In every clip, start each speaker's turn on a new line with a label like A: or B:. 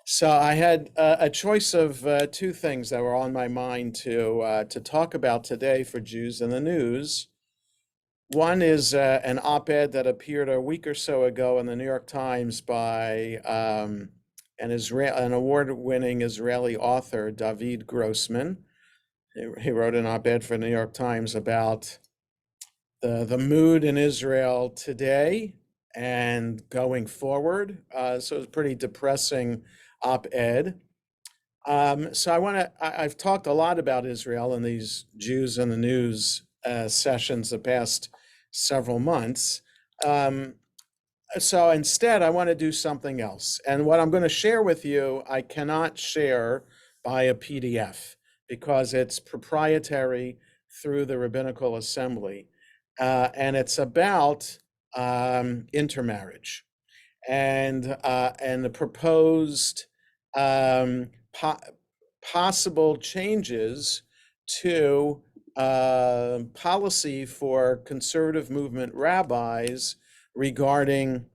A: So I had a choice of two things that were on my mind to talk about today for Jews in the News. One is an op-ed that appeared a week or so ago in the New York Times by an award-winning Israeli author, David Grossman. He wrote an op-ed for the New York Times about the mood in Israel today and going forward. So it's a pretty depressing op-ed. So I've talked a lot about Israel in these Jews in the News sessions the past several months. So instead, I want to do something else. And what I'm going to share with you, I cannot share by a PDF because it's proprietary through the Rabbinical Assembly. And it's about intermarriage and the proposed possible changes to policy for conservative movement rabbis regarding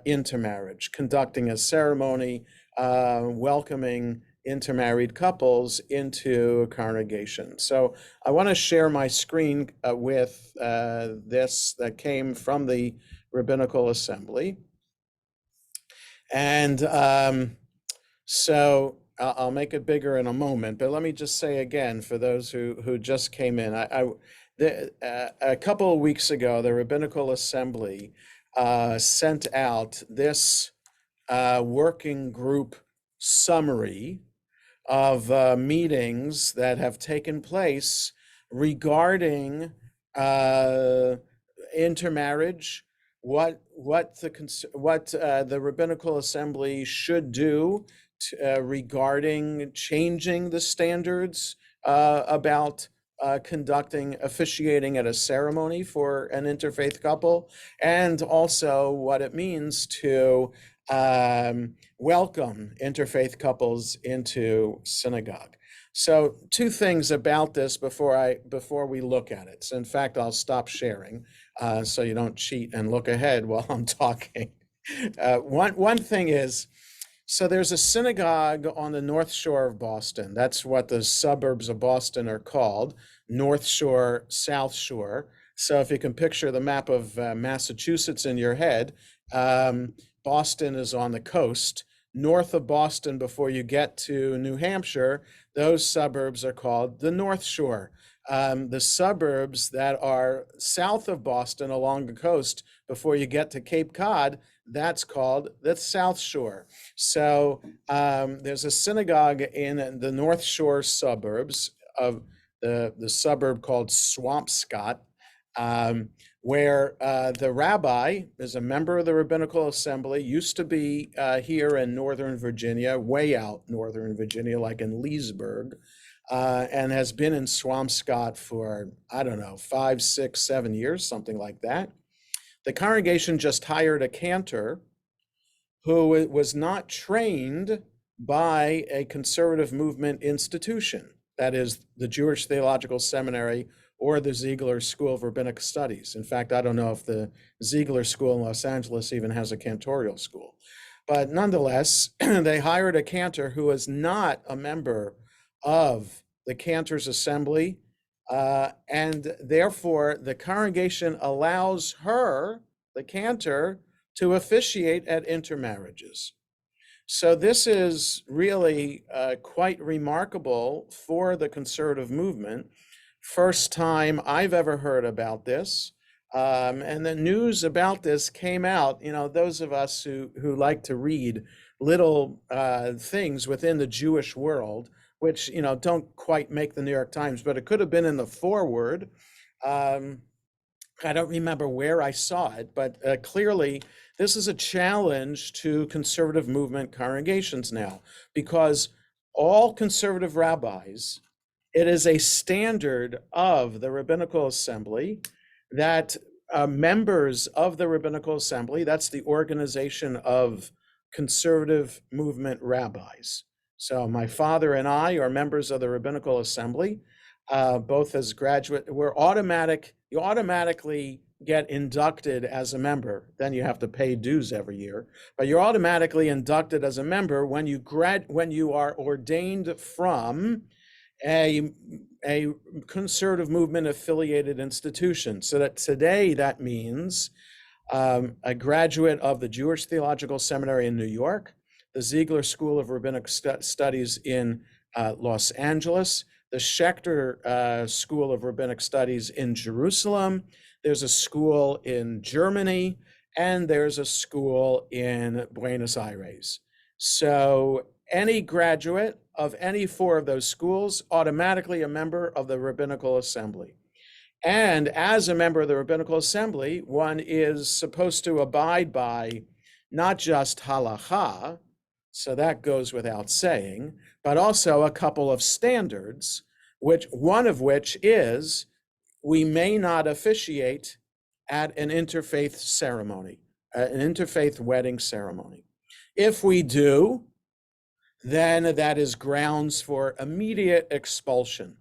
A: intermarriage, conducting a ceremony welcoming intermarried couples into a congregation. So I want to share my screen with this that came from the Rabbinical Assembly. And so I'll make it bigger in a moment, but let me just say again, for those who just came in, a couple of weeks ago, the Rabbinical Assembly sent out this working group summary of meetings that have taken place regarding intermarriage, what the Rabbinical Assembly should do regarding changing the standards about officiating at a ceremony for an interfaith couple, and also what it means to welcome interfaith couples into synagogue. So two things about this before we look at it. So in fact, I'll stop sharing so you don't cheat and look ahead while I'm talking. One thing is, so there's a synagogue on the North Shore of Boston. That's what the suburbs of Boston are called, North Shore, South Shore. So if you can picture the map of Massachusetts in your head, Boston is on the coast. North of Boston, before you get to New Hampshire, those suburbs are called the North Shore. The suburbs that are south of Boston along the coast, before you get to Cape Cod, that's called the South Shore. So there's a synagogue in the North Shore suburbs of the suburb called Swampscott, where the rabbi is a member of the Rabbinical Assembly, used to be here in Northern Virginia, way out Northern Virginia, like in Leesburg, and has been in Swampscott for, I don't know, 5, 6, 7 years, something like that. The congregation just hired a cantor who was not trained by a conservative movement institution, that is the Jewish Theological Seminary or the Ziegler School of Rabbinic Studies. In fact, I don't know if the Ziegler School in Los Angeles even has a cantorial school. But nonetheless, they hired a cantor who is not a member of the Cantors Assembly, and therefore the congregation allows her, the cantor, to officiate at intermarriages. So this is really quite remarkable for the conservative movement. First time I've ever heard about this. And the news about this came out, those of us who like to read little things within the Jewish world, which, don't quite make the New York Times, but it could have been in the foreword. I don't remember where I saw it, but clearly this is a challenge to conservative movement congregations now, because all conservative rabbis, it is a standard of the Rabbinical Assembly that members of the Rabbinical Assembly, that's the organization of conservative movement rabbis. So my father and I are members of the Rabbinical Assembly, both as graduate. You automatically get inducted as a member. Then you have to pay dues every year, but you're automatically inducted as a member when you are ordained from a conservative movement affiliated institution. So that today that means a graduate of the Jewish Theological Seminary in New York, the Ziegler School of Rabbinic Studies in Los Angeles, the Schechter School of Rabbinic Studies in Jerusalem. There's a school in Germany, and there's a school in Buenos Aires. So any graduate of any four of those schools, automatically a member of the Rabbinical Assembly. And as a member of the Rabbinical Assembly, one is supposed to abide by not just halacha, so that goes without saying, but also a couple of standards, one of which is we may not officiate at an interfaith ceremony, an interfaith wedding ceremony. If we do, then that is grounds for immediate expulsion.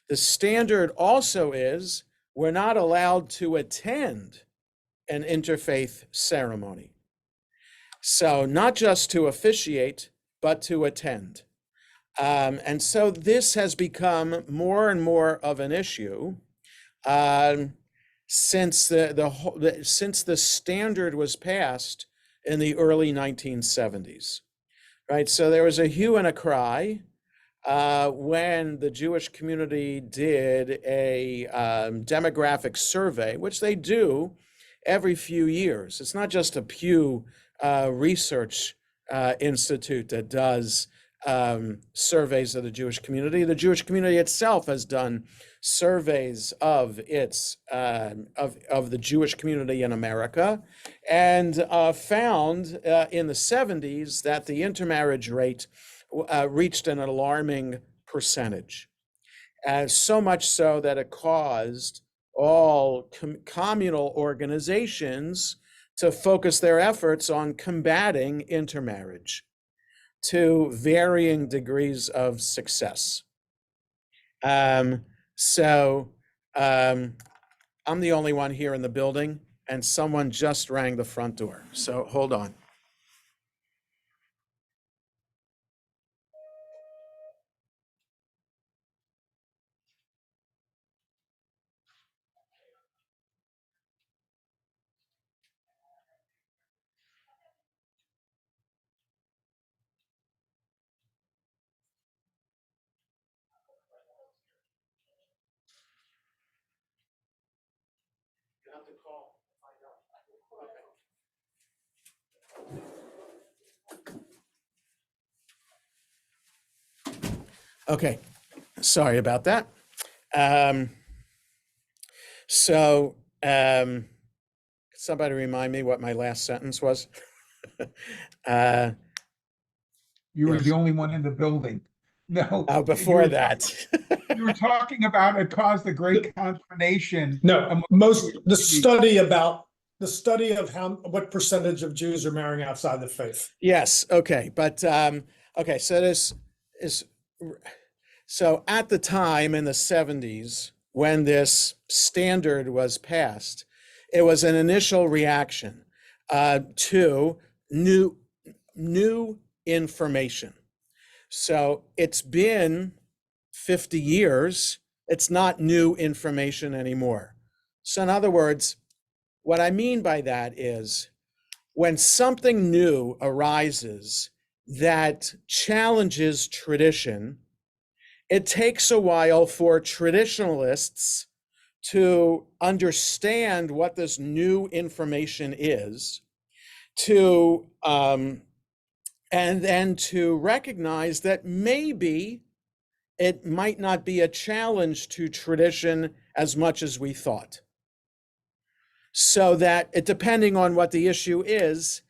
A: The standard also is we're not allowed to attend an interfaith ceremony. So not just to officiate, but to attend. And so this has become more and more of an issue since the standard was passed in the early 1970s, right? So there was a hue and a cry when the Jewish community did a demographic survey, which they do every few years. It's not just a Pew Research Institute that does surveys of the Jewish community. The Jewish community itself has done surveys of the Jewish community in America, and found in the 70s that the intermarriage rate reached an alarming percentage, so much so that it caused all communal organizations to focus their efforts on combating intermarriage to varying degrees of success. So I'm the only one here in the building, and someone just rang the front door. So hold on. You have to call. Okay, sorry about that. Somebody remind me what my last sentence was.
B: You were the only one in the building. No.
A: Before that.
B: You were talking about it caused a great consternation.
C: No, the study of what percentage of Jews are marrying outside the faith.
A: Yes, okay, but okay, so this is so at the time in the 70s when this standard was passed, it was an initial reaction to new information. So it's been 50 years, it's not new information anymore. So in other words, what I mean by that is when something new arises that challenges tradition, it takes a while for traditionalists to understand what this new information is, and then to recognize that maybe it might not be a challenge to tradition as much as we thought. So that depending on what the issue is,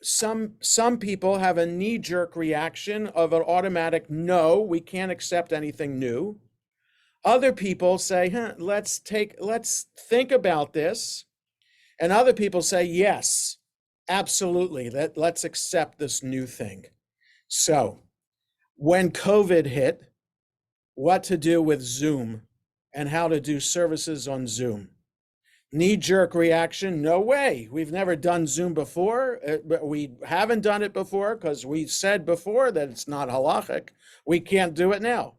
A: some people have a knee-jerk reaction of an automatic no, we can't accept anything new. Other people say, let's think about this. And other people say, yes, absolutely, let's accept this new thing. So when COVID hit, what to do with Zoom and how to do services on Zoom. knee-jerk reaction, no way. We've never done Zoom before, but we haven't done it before because we said before that it's not halachic. We can't do it now.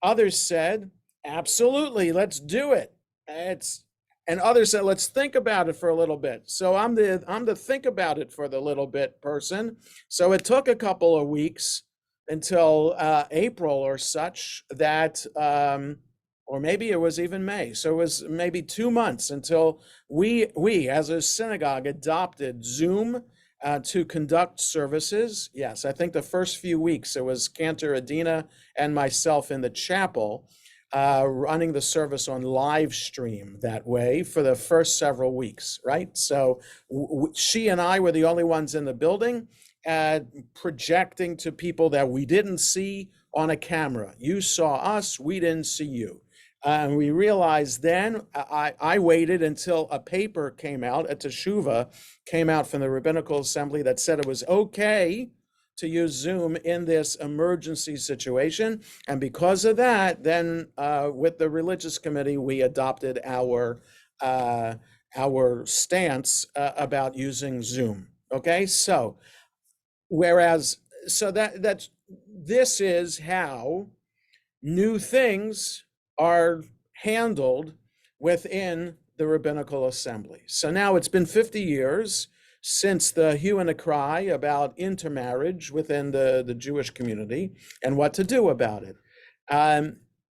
A: Others said, absolutely, let's do it. And others said, let's think about it for a little bit. So I'm the think about it for the little bit person. So it took a couple of weeks until April or such that, or maybe it was even May. So it was maybe 2 months until we as a synagogue adopted Zoom to conduct services. Yes, I think the first few weeks it was Cantor Adina and myself in the chapel running the service on live stream that way for the first several weeks, right? So she and I were the only ones in the building projecting to people that we didn't see on a camera. You saw us, we didn't see you. And we realized then, I waited until a paper came out, a teshuvah came out from the Rabbinical Assembly that said it was okay to use Zoom in this emergency situation. And because of that, then with the religious committee, we adopted our stance about using Zoom. Okay, so this is how new things are handled within the Rabbinical Assembly. So now it's been 50 years since the hue and the cry about intermarriage within the Jewish community and what to do about it.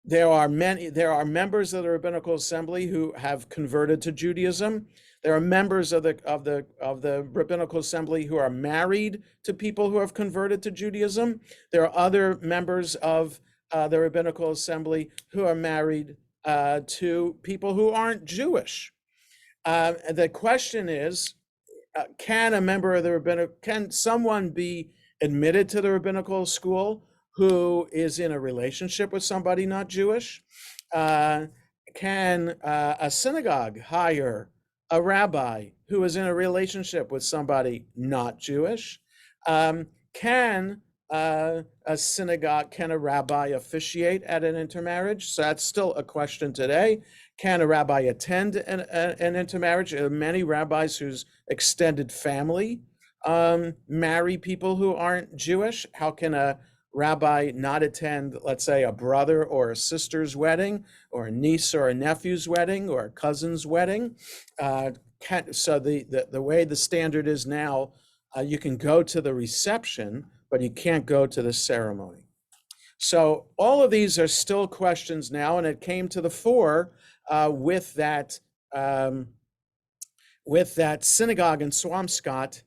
A: There are members of the Rabbinical Assembly who have converted to Judaism. There are members of the Rabbinical Assembly who are married to people who have converted to Judaism. There are other members of the Rabbinical Assembly who are married to people who aren't Jewish. The question is, can someone be admitted to the rabbinical school who is in a relationship with somebody not Jewish? Can a synagogue hire a rabbi who is in a relationship with somebody not Jewish? Can a rabbi officiate at an intermarriage? So that's still a question today. Can a rabbi attend an intermarriage? There are many rabbis whose extended family marry people who aren't Jewish. How can a rabbi not attend, let's say, a brother or a sister's wedding, or a niece or a nephew's wedding, or a cousin's wedding? So the way the standard is now, you can go to the reception, but you can't go to the ceremony. So all of these are still questions now, and it came to the fore with that synagogue in Swampscott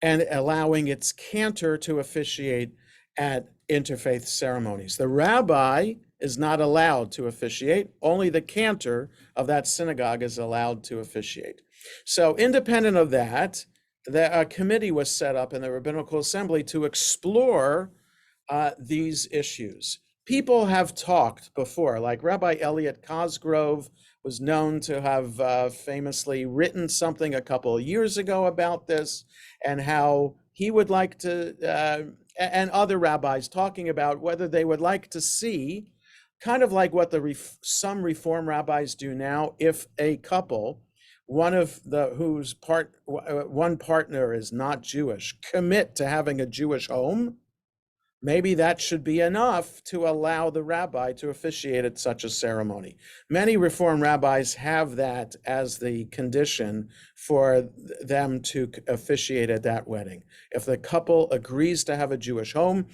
A: and allowing its cantor to officiate at interfaith ceremonies. The rabbi is not allowed to officiate. Only the cantor of that synagogue is allowed to officiate. So independent of that, a committee was set up in the Rabbinical Assembly to explore these issues. People have talked before, like Rabbi Elliot Cosgrove was known to have famously written something a couple of years ago about this, and how he would like to, and other rabbis talking about whether they would like to see, kind of like what some Reform rabbis do now, if a couple, one partner is not Jewish, commit to having a Jewish home, maybe that should be enough to allow the rabbi to officiate at such a ceremony. Many Reform rabbis have that as the condition for them to officiate at that wedding. If the couple agrees to have a Jewish home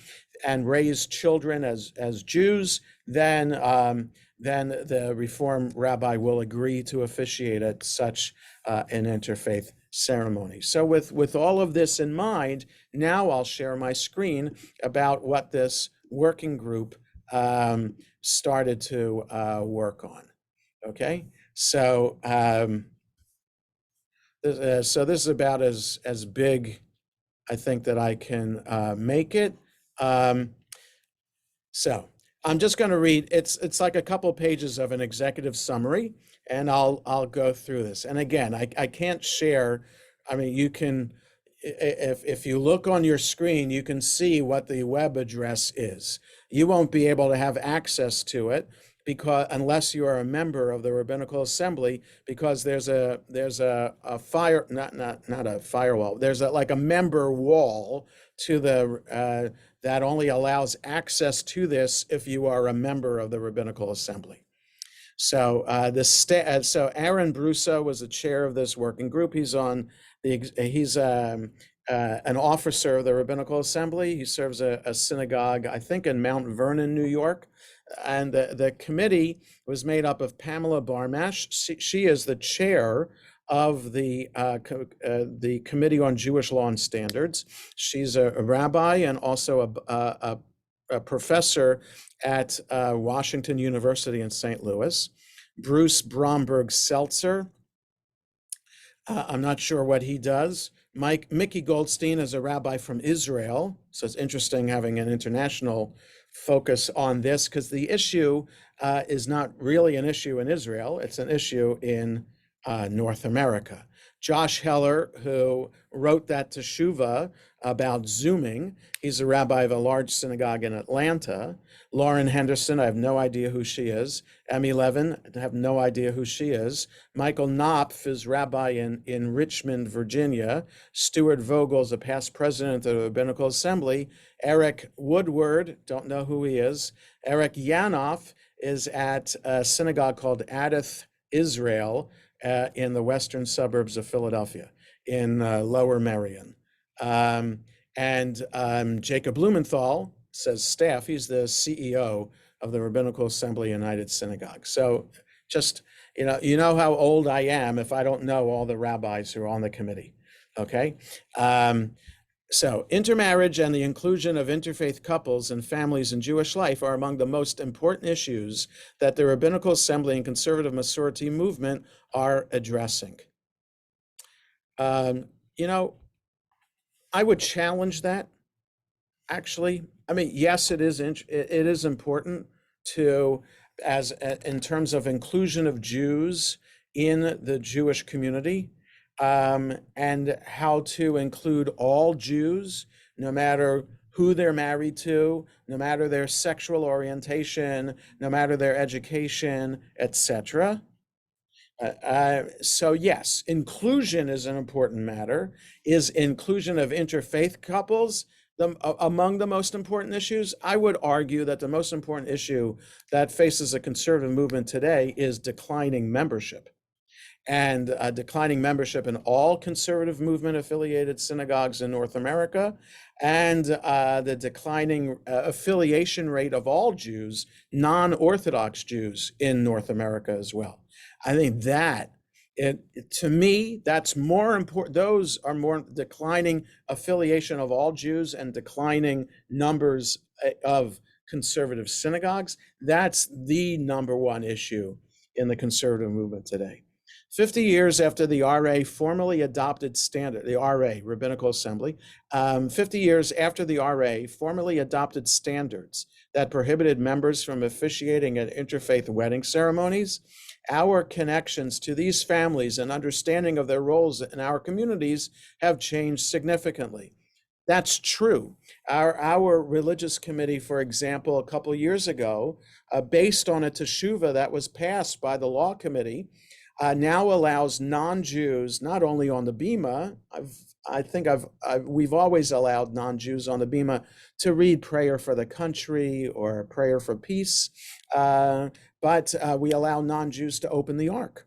A: and raise children as Jews, then the Reform rabbi will agree to officiate at such an interfaith ceremony. So with all of this in mind, now I'll share my screen about what this working group started to work on. Okay, so this is about as big, I think, that I can make it. So I'm just going to read. It's like a couple pages of an executive summary, and I'll go through this. And again, I can't share. I mean, you can, if you look on your screen, you can see what the web address is. You won't be able to have access to it, because unless you are a member of the Rabbinical Assembly, because there's a fire, not a firewall. There's like a member wall to the that only allows access to this if you are a member of the Rabbinical Assembly. So so Aaron Brusso was the chair of this working group. He's an officer of the Rabbinical Assembly. He serves a synagogue, I think, in Mount Vernon, New York. And the committee was made up of Pamela Barmash. She is the chair of the Committee on Jewish Law and Standards. She's a rabbi and also a professor at Washington University in St. Louis. Bruce Bromberg Seltzer, I'm not sure what he does. Mickey Goldstein is a rabbi from Israel. So it's interesting having an international focus on this, because the issue is not really an issue in Israel. It's an issue in North America. Josh Heller, who wrote that teshuvah about Zooming, he's a rabbi of a large synagogue in Atlanta. Lauren Henderson, I have no idea who she is. Emmy Levin, I have no idea who she is. Michael Knopf is rabbi in Richmond, Virginia. Stuart Vogel is a past president of the Rabbinical Assembly. Eric Woodward, don't know who he is. Eric Yanoff is at a synagogue called Adath Israel in the western suburbs of Philadelphia, in Lower Merion. Jacob Blumenthal says staff, he's the CEO of the Rabbinical Assembly United Synagogue. So just, you know how old I am if I don't know all the rabbis who are on the committee, okay? So intermarriage and the inclusion of interfaith couples and families in Jewish life are among the most important issues that the Rabbinical Assembly and Conservative Masorti movement are addressing. I would challenge that, actually. I mean, yes, it is important to, in terms of inclusion of Jews in the Jewish community, and how to include all Jews, no matter who they're married to, no matter their sexual orientation, no matter their education, etc. So yes, inclusion is an important matter. Is inclusion of interfaith couples among the most important issues? I would argue that the most important issue that faces the conservative movement today is declining membership. And declining membership in all conservative movement affiliated synagogues in North America, and the declining affiliation rate of all Jews, non-Orthodox Jews in North America as well. I think that, to me, that's more important. Those are more declining affiliation of all Jews and declining numbers of conservative synagogues. That's the number one issue in the conservative movement today. 50 years after the RA formally adopted standard, the RA, Rabbinical Assembly, 50 years after the RA formally adopted standards that prohibited members from officiating at interfaith wedding ceremonies, our connections to these families and understanding of their roles in our communities have changed significantly. That's true. Our religious committee, for example, a couple of years ago, based on a teshuvah that was passed by the law committee, now allows non-Jews, not only on the Bima, we've always allowed non-Jews on the Bima to read prayer for the country or prayer for peace, but we allow non-Jews to open the ark.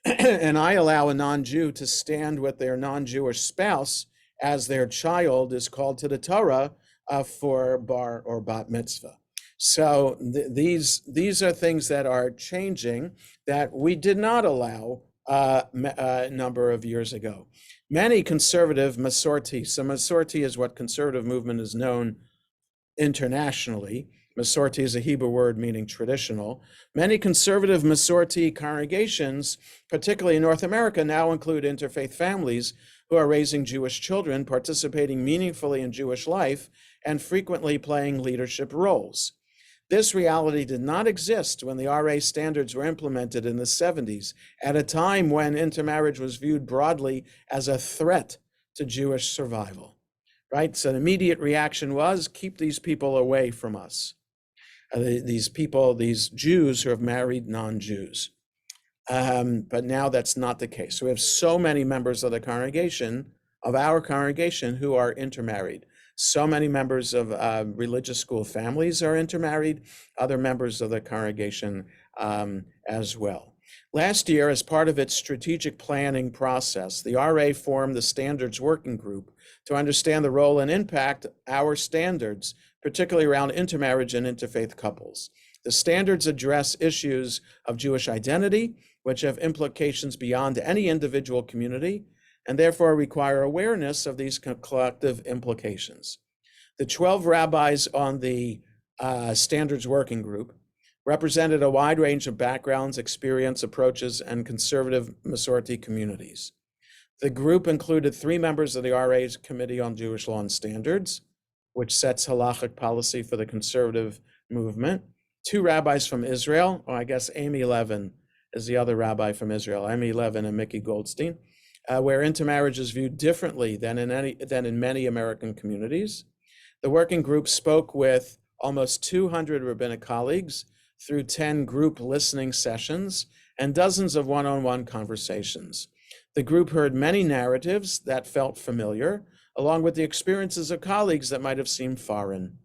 A: And I allow a non-Jew to stand with their non-Jewish spouse as their child is called to the Torah for bar or bat mitzvah. So these are things that are changing that we did not allow a number of years ago. Many conservative Masorti, so Masorti is what conservative movement is known internationally. Masorti is a Hebrew word meaning traditional. Many conservative Masorti congregations, particularly in North America, now include interfaith families who are raising Jewish children, participating meaningfully in Jewish life, and frequently playing leadership roles. This reality did not exist when the RA standards were implemented in the 70s, at a time when intermarriage was viewed broadly as a threat to Jewish survival, right? So the immediate reaction was, keep these people away from us. these people, these Jews who have married non-Jews. But now that's not the case. So we have so many members of the congregation, of our congregation, who are intermarried. So many members of religious school families are intermarried, other members of the congregation as well. Last year, as part of its strategic planning process, the RA formed the Standards Working Group to understand the role and impact our standards, particularly around intermarriage and interfaith couples. The standards address issues of Jewish identity, which have implications beyond any individual community, and therefore require awareness of these collective implications. The 12 rabbis on the Standards Working Group represented a wide range of backgrounds, experience, approaches, and conservative Masorti communities. The group included 3 members of the RA's Committee on Jewish Law and Standards, which sets halachic policy for the conservative movement, 2 rabbis from Israel, or I guess Amy Levin is the other rabbi from Israel, Amy Levin and Mickey Goldstein, where intermarriage is viewed differently than in many American communities. The working group spoke with almost 200 rabbinic colleagues through 10 group listening sessions and dozens of one-on-one conversations. The group heard many narratives that felt familiar, along with the experiences of colleagues that might have seemed foreign.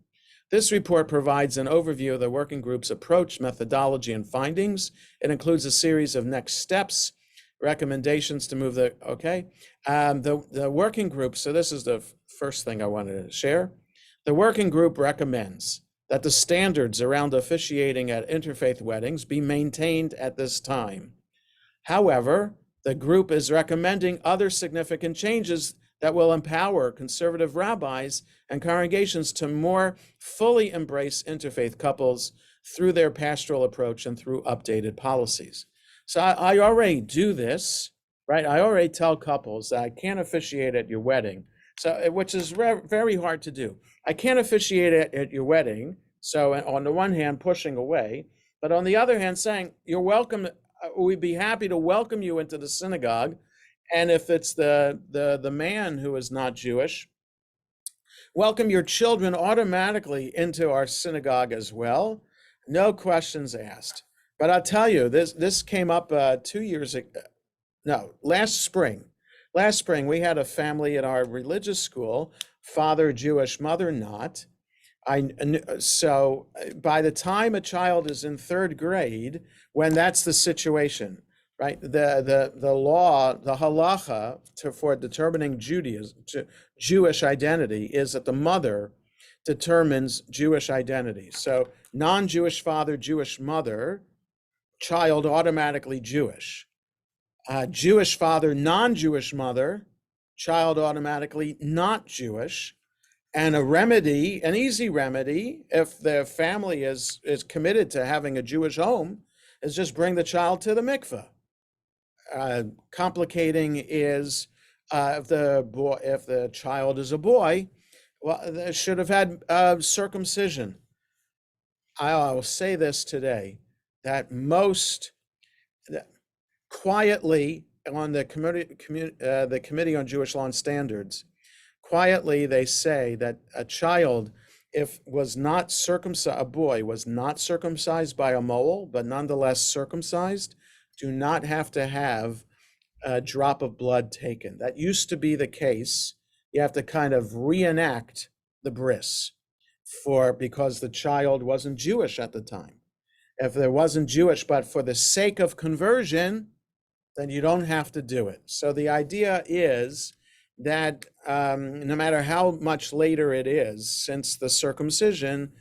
A: This report provides an overview of the working group's approach, methodology, and findings. It includes a series of next steps, recommendations to move the working group, so this is the first thing I wanted to share. The working group recommends that the standards around officiating at interfaith weddings be maintained at this time. However, the group is recommending other significant changes that will empower conservative rabbis and congregations to more fully embrace interfaith couples through their pastoral approach and through updated policies. So I already do this, right? I already tell couples that I can't officiate at your wedding, so which is very hard to do. I can't officiate at your wedding, so on the one hand, pushing away, but on the other hand, saying, you're welcome, we'd be happy to welcome you into the synagogue, and if it's the man who is not Jewish, welcome your children automatically into our synagogue as well, no questions asked. But I'll tell you, this came up 2 years ago, no, last spring. Last spring, we had a family at our religious school, father Jewish, mother not. So by the time a child is in 3rd grade, when that's the situation, right? The law, the halacha for determining Jewish identity is that the mother determines Jewish identity. So non-Jewish father, Jewish mother, child automatically Jewish. Jewish father, non-Jewish mother, child automatically not Jewish. And a remedy, an easy remedy, if the family is committed to having a Jewish home, is just bring the child to the mikveh. Complicating is if the child is a boy, well, they should have had circumcision. I'll say this today, that quietly on the Committee on Jewish Law and Standards, quietly they say that a child, was not circumcised, a boy was not circumcised by a mole, but nonetheless circumcised, do not have to have a drop of blood taken. That used to be the case. You have to kind of reenact the bris because the child wasn't Jewish at the time. If there wasn't Jewish, but for the sake of conversion, then you don't have to do it. So the idea is that no matter how much later it is since the circumcision,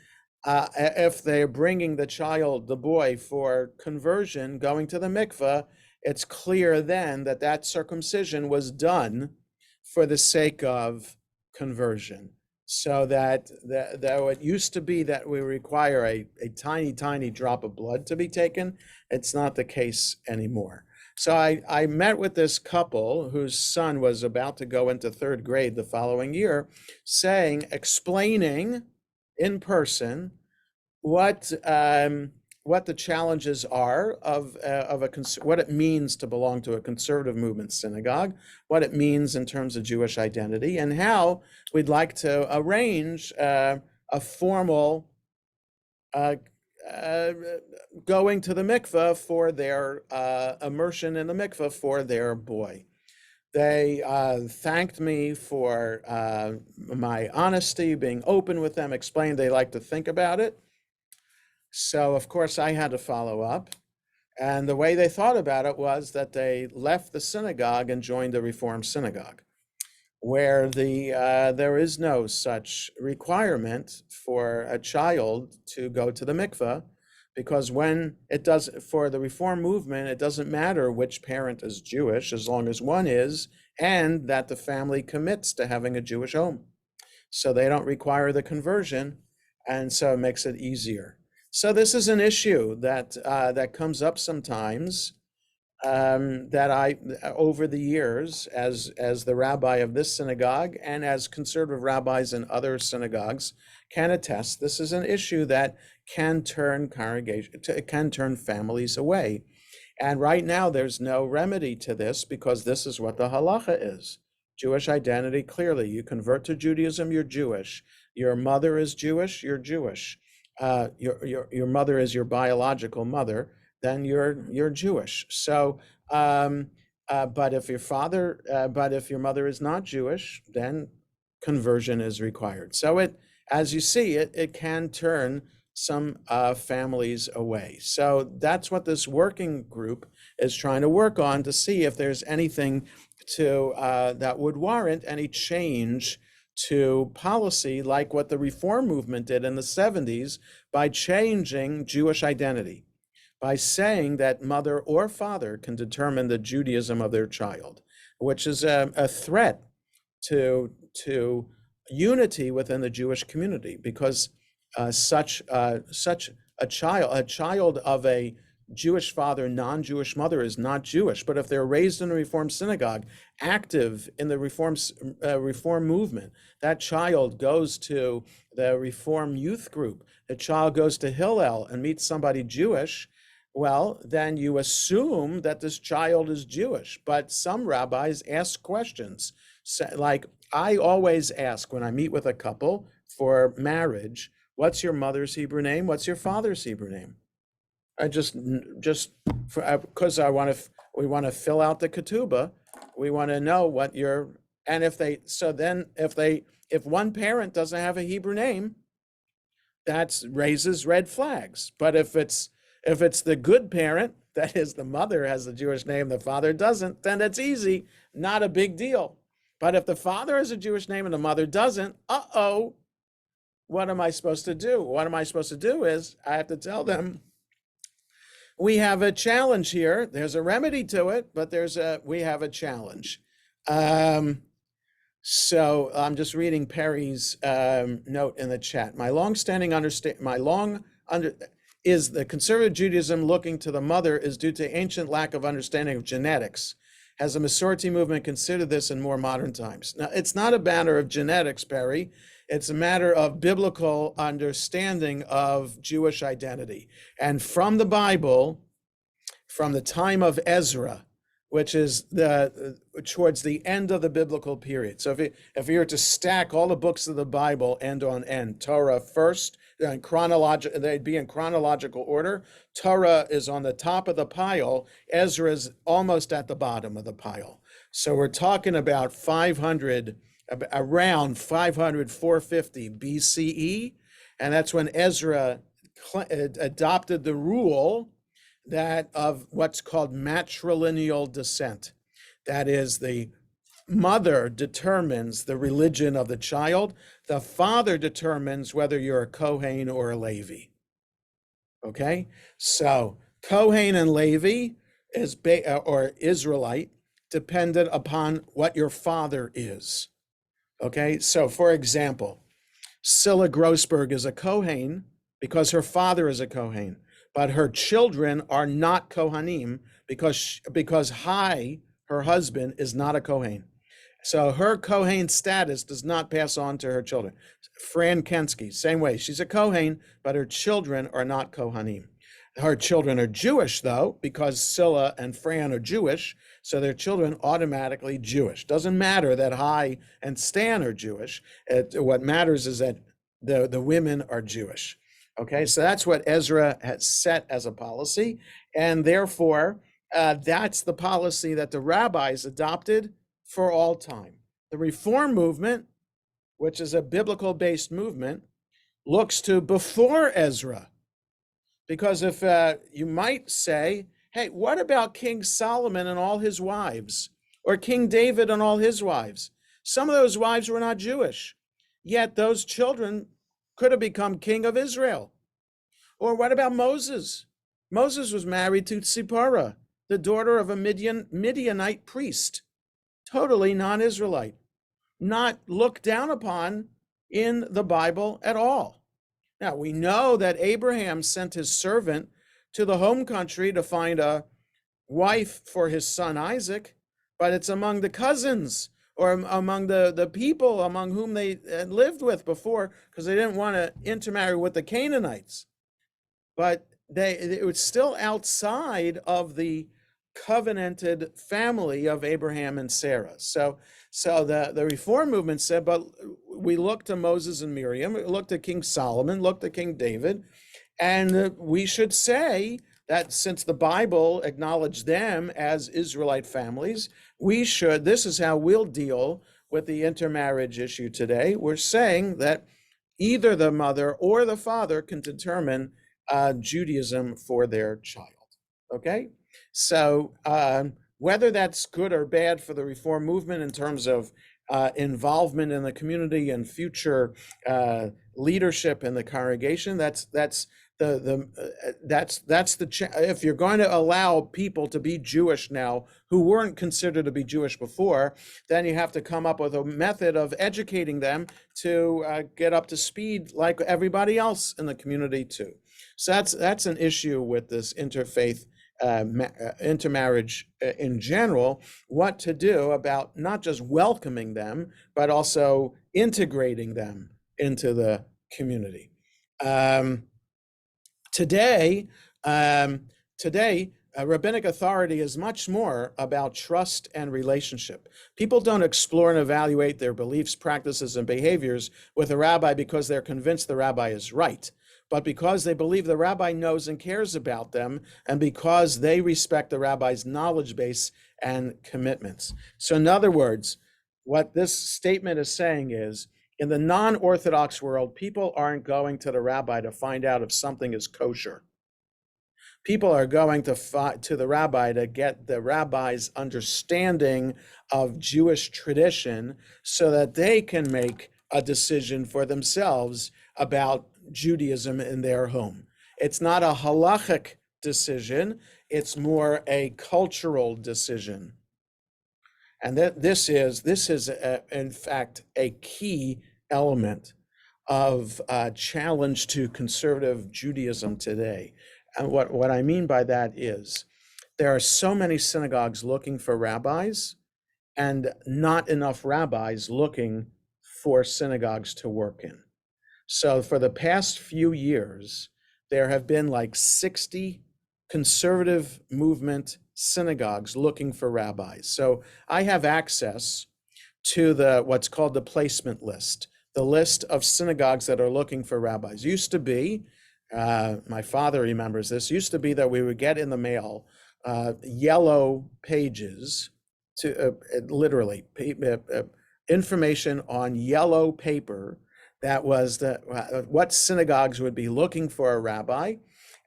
A: if they're bringing the child, the boy, for conversion, going to the mikveh, it's clear then that that circumcision was done for the sake of conversion. So that it used to be that we require a tiny, tiny drop of blood to be taken. It's not the case anymore. So I met with this couple whose son was about to go into 3rd grade the following year, explaining in person what the challenges are of what it means to belong to a conservative movement synagogue, what it means in terms of Jewish identity, and how we'd like to arrange a formal going to the mikveh for their immersion in the mikveh for their boy. They thanked me for my honesty, being open with them, explained they like to think about it. So, of course, I had to follow up. And the way they thought about it was that they left the synagogue and joined the Reform synagogue, where there is no such requirement for a child to go to the mikveh, because when it does, for the Reform movement, it doesn't matter which parent is Jewish, as long as one is, and that the family commits to having a Jewish home. So they don't require the conversion, and so it makes it easier. So this is an issue that comes up sometimes, that I, over the years, as the rabbi of this synagogue and as conservative rabbis in other synagogues can attest, this is an issue that can turn families away. And right now, there's no remedy to this, because this is what the halacha is. Jewish identity, clearly, you convert to Judaism, you're Jewish. Your mother is Jewish, you're Jewish. Your mother is your biological mother, then you're Jewish. So, but if your mother is not Jewish, then conversion is required. So as you see, it can turn some families away. So that's what this working group is trying to work on, to see if there's anything that would warrant any change to policy, like what the Reform movement did in the 70s by changing Jewish identity, by saying that mother or father can determine the Judaism of their child, which is a threat to unity within the Jewish community, because such a child of a Jewish father, non-Jewish mother is not Jewish. But if they're raised in a Reform synagogue, active in the Reform movement, that child goes to the Reform youth group, the child goes to Hillel and meets somebody Jewish, well, then you assume that this child is Jewish. But some rabbis ask questions. Like, I always ask when I meet with a couple for marriage, what's your mother's Hebrew name? What's your father's Hebrew name? I just because we want to fill out the ketubah, we want to know what and if one parent doesn't have a Hebrew name, that raises red flags. But if it's the good parent, that is, the mother has the Jewish name, the father doesn't, then it's easy, not a big deal. But if the father has a Jewish name and the mother doesn't, what am I supposed to do? What am I supposed to do is I have to tell them, we have a challenge here. There's a remedy to it, but we have a challenge. So I'm just reading Perry's note in the chat. Is the conservative Judaism looking to the mother is due to ancient lack of understanding of genetics. Has the Masorti movement considered this in more modern times? Now, it's not a matter of genetics, Perry. It's a matter of biblical understanding of Jewish identity. And from the Bible, from the time of Ezra, which is towards the end of the biblical period. So if you were to stack all the books of the Bible end on end, Torah first, then they'd be in chronological order. Torah is on the top of the pile. Ezra is almost at the bottom of the pile. So we're talking about around 500, 450 BCE. And that's when Ezra adopted the rule that of what's called matrilineal descent. That is, the mother determines the religion of the child. The father determines whether you're a Kohen or a Levi. Okay? So Kohen and Levi or Israelite dependent upon what your father is. Okay? So for example, Scylla Grossberg is a Kohen because her father is a Kohen, but her children are not Kohanim because her husband, is not a Kohen. So her Kohen status does not pass on to her children. Fran Kensky, same way. She's a Kohen, but her children are not Kohanim. Her children are Jewish, though, because Scylla and Fran are Jewish, so their children automatically Jewish. Doesn't matter that Hai and Stan are Jewish. What matters is that the women are Jewish. Okay, so that's what Ezra has set as a policy, and therefore that's the policy that the rabbis adopted for all time. The Reform movement, which is a biblical-based movement, looks to before Ezra, because if you might say, hey, what about King Solomon and all his wives, or King David and all his wives? Some of those wives were not Jewish, yet those children could have become king of Israel. Or what about Moses? Moses was married to Zipporah, the daughter of a Midianite priest, totally non-Israelite, not looked down upon in the Bible at all. Now, we know that Abraham sent his servant to the home country to find a wife for his son Isaac, but it's among the cousins or among the people among whom they had lived with before, because they didn't want to intermarry with the Canaanites. But it was still outside of the covenanted family of Abraham and Sarah. So the Reform movement said, but we look to Moses and Miriam, we look to King Solomon, look to King David, and we should say that since the Bible acknowledged them as Israelite families, this is how we'll deal with the intermarriage issue today. We're saying that either the mother or the father can determine Judaism for their child. Okay, so whether that's good or bad for the Reform movement in terms of involvement in the community and future leadership in the congregation, if you're going to allow people to be Jewish now who weren't considered to be Jewish before, then you have to come up with a method of educating them to get up to speed like everybody else in the community too. So that's an issue with this interfaith intermarriage in general, what to do about not just welcoming them, but also integrating them into the community. Today, rabbinic authority is much more about trust and relationship. People don't explore and evaluate their beliefs, practices, and behaviors with a rabbi because they're convinced the rabbi is right, but because they believe the rabbi knows and cares about them, and because they respect the rabbi's knowledge base and commitments. So in other words, what this statement is saying is, in the non-Orthodox world, people aren't going to the rabbi to find out if something is kosher. People are going to the rabbi to get the rabbi's understanding of Jewish tradition so that they can make a decision for themselves about Judaism in their home. It's not a halachic decision, it's more a cultural decision. And this is in fact a key element of challenge to conservative Judaism today. And what I mean by that is there are so many synagogues looking for rabbis and not enough rabbis looking for synagogues to work in. So for the past few years, there have been like 60 conservative movement synagogues looking for rabbis. So I have access to what's called the placement list, the list of synagogues that are looking for rabbis. Used to be, my father remembers this, used to be that we would get in the mail yellow pages to literally information on yellow paper that was what synagogues would be looking for a rabbi,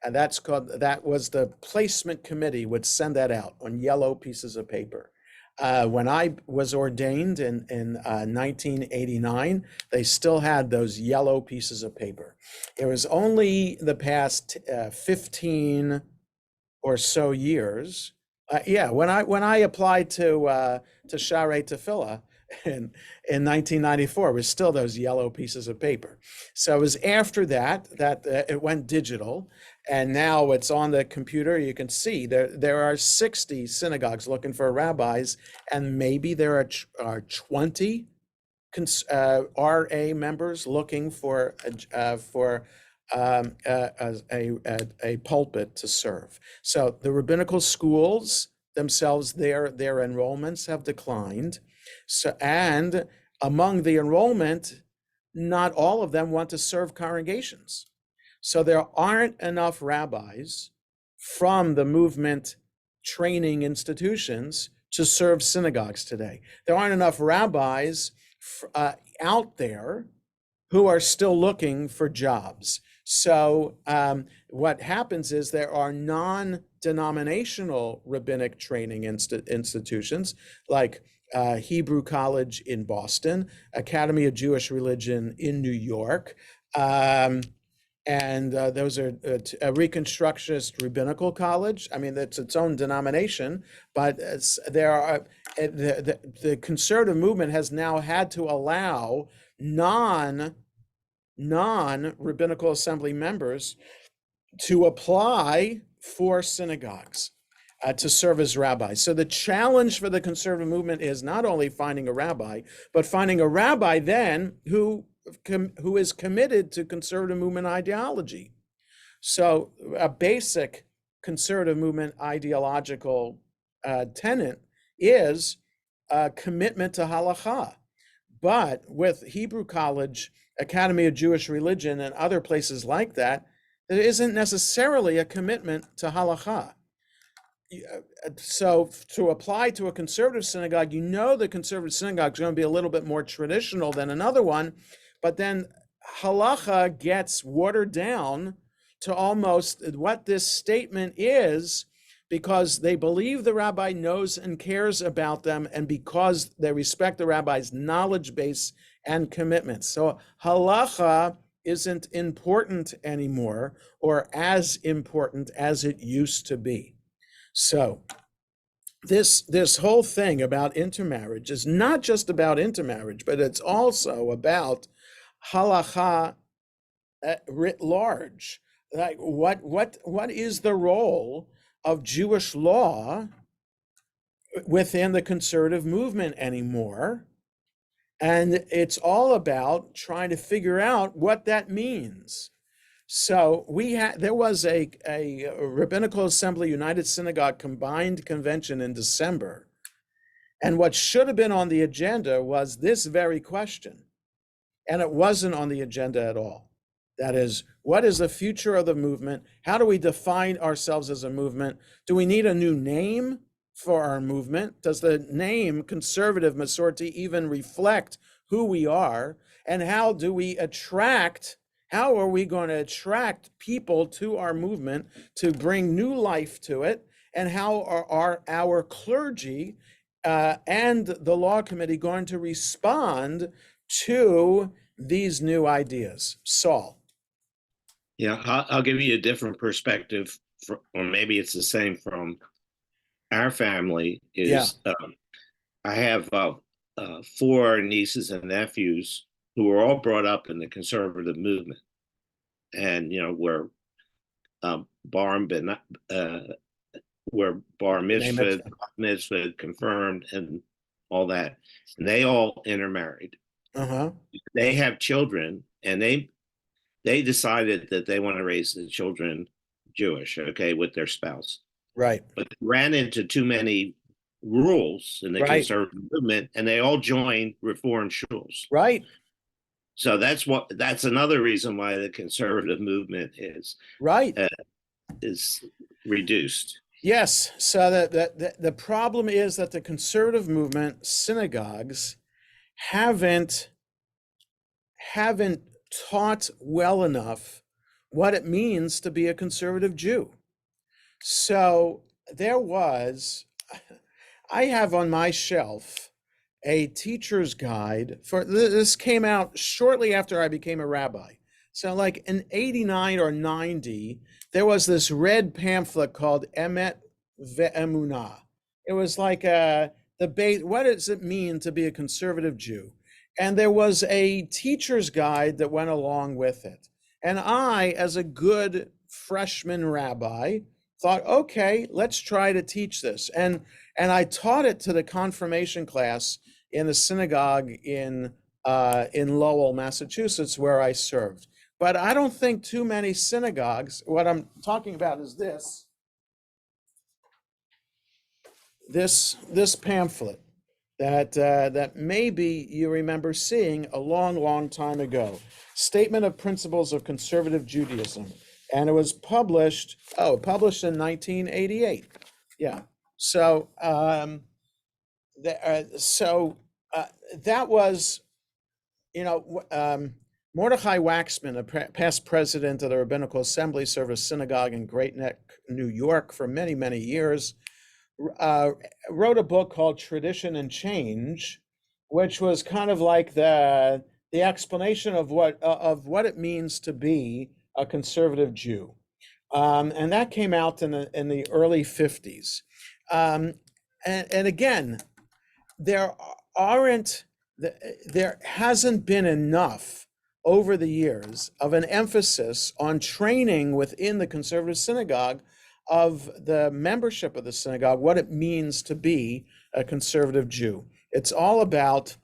A: and that was the placement committee would send that out on yellow pieces of paper. When I was ordained in 1989, they still had those yellow pieces of paper. It was only the past 15 or so years, when I applied to Sharei Tefillah in 1994, it was still those yellow pieces of paper. So it was after that it went digital, and now it's on the computer. You can see there are 60 synagogues looking for rabbis, and maybe there are 20 RA members looking for a pulpit to serve. So the rabbinical schools themselves, their enrollments have declined. So, and among the enrollment, not all of them want to serve congregations. So there aren't enough rabbis from the movement training institutions to serve synagogues today. There aren't enough rabbis out there who are still looking for jobs. So what happens is there are non-denominational rabbinic training institutions like Hebrew College in Boston, Academy of Jewish Religion in New York, and those are a Reconstructionist Rabbinical College. I mean, that's its own denomination, but there are the conservative movement has now had to allow non-rabbinical assembly members to apply for synagogues to serve as rabbis. So the challenge for the conservative movement is not only finding a rabbi, but finding a rabbi then who is committed to conservative movement ideology. So a basic conservative movement ideological tenet is a commitment to halakha. But with Hebrew College, Academy of Jewish Religion, and other places like that, there isn't necessarily a commitment to halakha. So to apply to a conservative synagogue, the conservative synagogue is going to be a little bit more traditional than another one, but then halacha gets watered down to almost what this statement is, because they believe the rabbi knows and cares about them, and because they respect the rabbi's knowledge base and commitment. So halacha isn't important anymore, or as important as it used to be. So this whole thing about intermarriage is not just about intermarriage, but it's also about halakha writ large. Like what is the role of Jewish law within the conservative movement anymore? And it's all about trying to figure out what that means. So there was a Rabbinical Assembly United Synagogue combined convention in December. And what should have been on the agenda was this very question. And it wasn't on the agenda at all. That is, what is the future of the movement? How do we define ourselves as a movement? Do we need a new name for our movement? Does the name Conservative Masorti even reflect who we are? And how are we going to attract people to our movement to bring new life to it? And how are our clergy and the law committee going to respond to these new ideas? Saul.
D: Yeah, I'll give you a different perspective, or maybe it's the same from our family. I have 4 nieces and nephews who were all brought up in the conservative movement, and were bar mitzvah, confirmed, and all that. And they all intermarried. They have children, and they decided that they want to raise the children Jewish, with their spouse.
A: Right. But
D: they ran into too many rules in the conservative movement, and they all joined Reform shuls.
A: Right.
D: So that's another reason why the conservative movement is reduced.
A: Yes. So the problem is that the conservative movement synagogues haven't taught well enough what it means to be a conservative Jew. So I have on my shelf a teacher's guide this came out shortly after I became a rabbi. So like in 89 or 90, there was this red pamphlet called Emet Ve'emunah. It was like a debate. What does it mean to be a conservative Jew? And there was a teacher's guide that went along with it. And I, as a good freshman rabbi, thought, okay, let's try to teach this. And I taught it to the confirmation class in the synagogue in Lowell, Massachusetts, where I served. But I don't think too many synagogues, what I'm talking about is this pamphlet. that maybe you remember seeing a long time ago. Statement of Principles of Conservative Judaism. And it was published in 1988. Yeah. So, that was, Mordechai Waxman, a past president of the Rabbinical Assembly, served as synagogue in Great Neck, New York for many years, wrote a book called Tradition and Change, which was kind of like the explanation of what it means to be a conservative Jew. And that came out in the early 50s. And again, there hasn't been enough over the years of an emphasis on training within the conservative synagogue of the membership of the synagogue, what it means to be a conservative Jew. It's all about,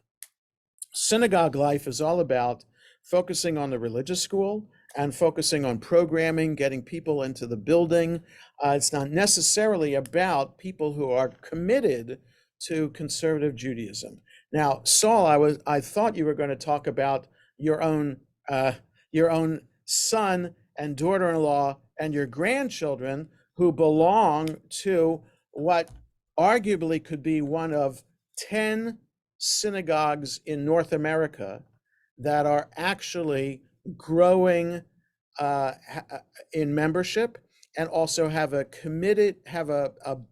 A: synagogue life is all about focusing on the religious school and focusing on programming, getting people into the building. It's not necessarily about people who are committed to conservative Judaism. Now, Saul, I thought you were going to talk about your own son and daughter-in-law and your grandchildren who belong to what arguably could be one of 10 synagogues in North America that are actually growing in membership, and also have a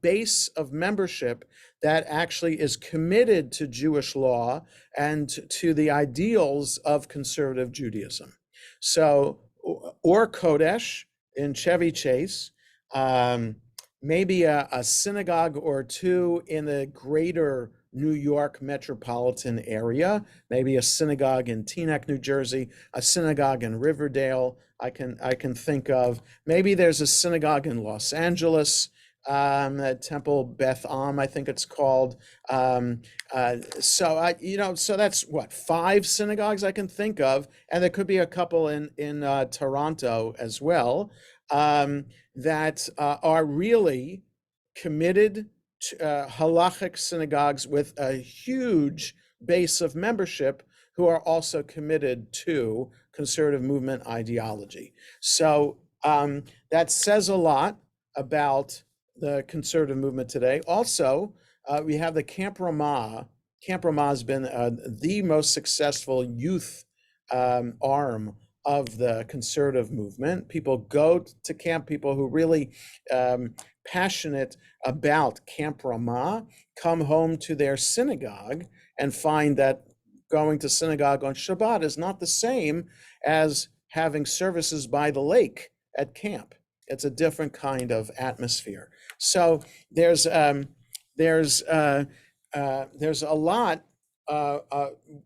A: base of membership that actually is committed to Jewish law and to the ideals of conservative Judaism. So, Or Kodesh in Chevy Chase, maybe a synagogue or two in the greater New York metropolitan area, maybe a synagogue in Teaneck, New Jersey, a synagogue in Riverdale. I can think of. Maybe there's a synagogue in Los Angeles, Temple Beth Am, I think it's called. So that's what, 5 synagogues I can think of, and there could be a couple in Toronto as well, that are really committed halachic synagogues with a huge base of membership who are also committed to conservative movement ideology. So that says a lot about the conservative movement today. Also, we have the Camp Ramah. Camp Ramah has been the most successful youth arm of the conservative movement. People go to camp, people who really passionate about Camp Ramah come home to their synagogue and find that going to synagogue on Shabbat is not the same as having services by the lake at camp. It's a different kind of atmosphere. So there's a lot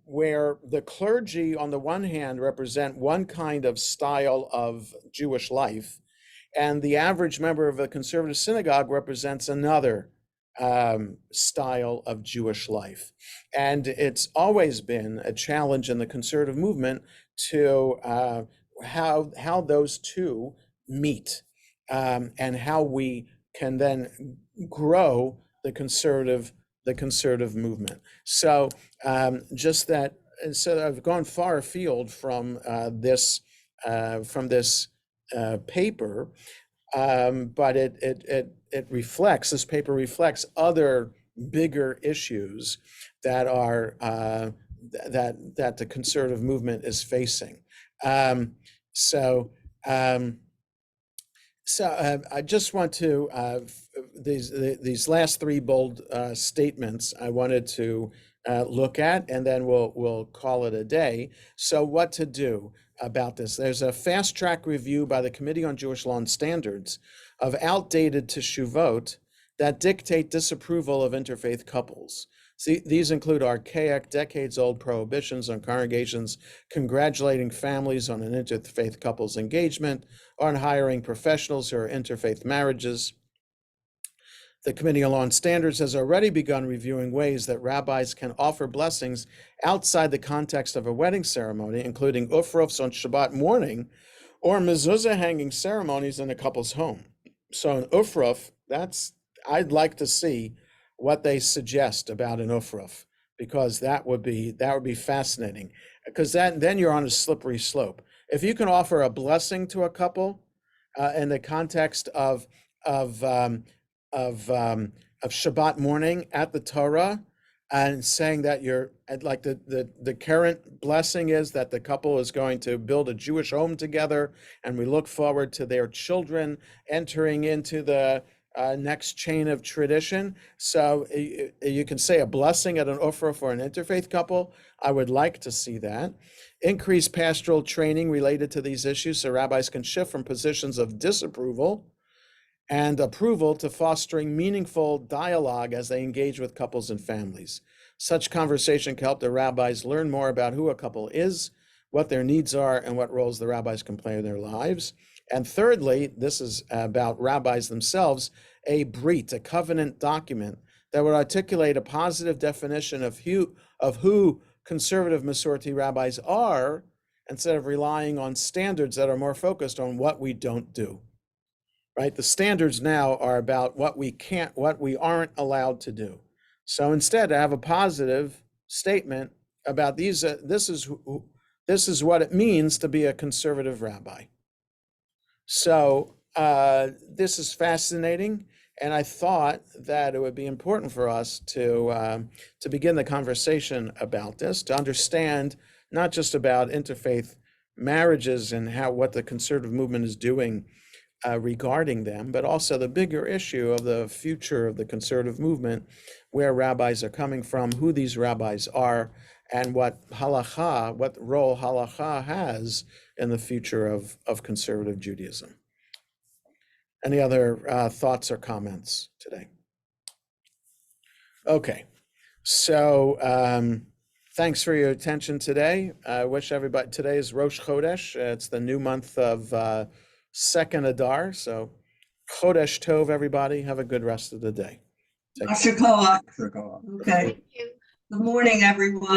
A: where the clergy on the one hand represent one kind of style of Jewish life, and the average member of a conservative synagogue represents another style of Jewish life. And it's always been a challenge in the conservative movement to how those two meet, and how we can then grow the conservative movement. So just that, so I've gone far afield from this paper, but this paper reflects other bigger issues that are that the conservative movement is facing. So I just want to these last 3 bold statements I wanted to look at, and then we'll call it a day. So what to do about this? There's a fast track review by the Committee on Jewish Law and Standards of outdated teshuvot that dictate disapproval of interfaith couples. See, these include archaic, decades-old prohibitions on congregations congratulating families on an interfaith couple's engagement, or on hiring professionals who are interfaith marriages. The Committee on Law and Standards has already begun reviewing ways that rabbis can offer blessings outside the context of a wedding ceremony, including ufrofs on Shabbat morning or mezuzah hanging ceremonies in a couple's home. So an ufrof, I'd like to see what they suggest about an ufruf, because that would be fascinating, because then you're on a slippery slope. If you can offer a blessing to a couple in the context of Shabbat morning at the Torah, and saying that you're like the current blessing is that the couple is going to build a Jewish home together, and we look forward to their children entering into the next chain of tradition. So you can say a blessing at an ofra for an interfaith couple. I would like to see that. Increase pastoral training related to these issues so rabbis can shift from positions of disapproval and approval to fostering meaningful dialogue as they engage with couples and families. Such conversation can help the rabbis learn more about who a couple is, what their needs are, and what roles the rabbis can play in their lives. And thirdly, this is about rabbis themselves, a brit, a covenant document that would articulate a positive definition of who conservative Masorti rabbis are, instead of relying on standards that are more focused on what we don't do. Right? The standards now are about what we aren't allowed to do. So instead, I have a positive statement about these. This is what it means to be a conservative rabbi. So this is fascinating, and I thought that it would be important for us to begin the conversation about this, to understand not just about interfaith marriages and what the conservative movement is doing regarding them, but also the bigger issue of the future of the conservative movement, where rabbis are coming from, who these rabbis are, and what role halacha has in the future of conservative Judaism. Any other thoughts or comments today? Okay, so thanks for your attention today. I wish everybody, today is Rosh Chodesh. It's the new month of second Adar. So Chodesh Tov, everybody. Have a good rest of the day.
E: Okay. Good morning, everyone.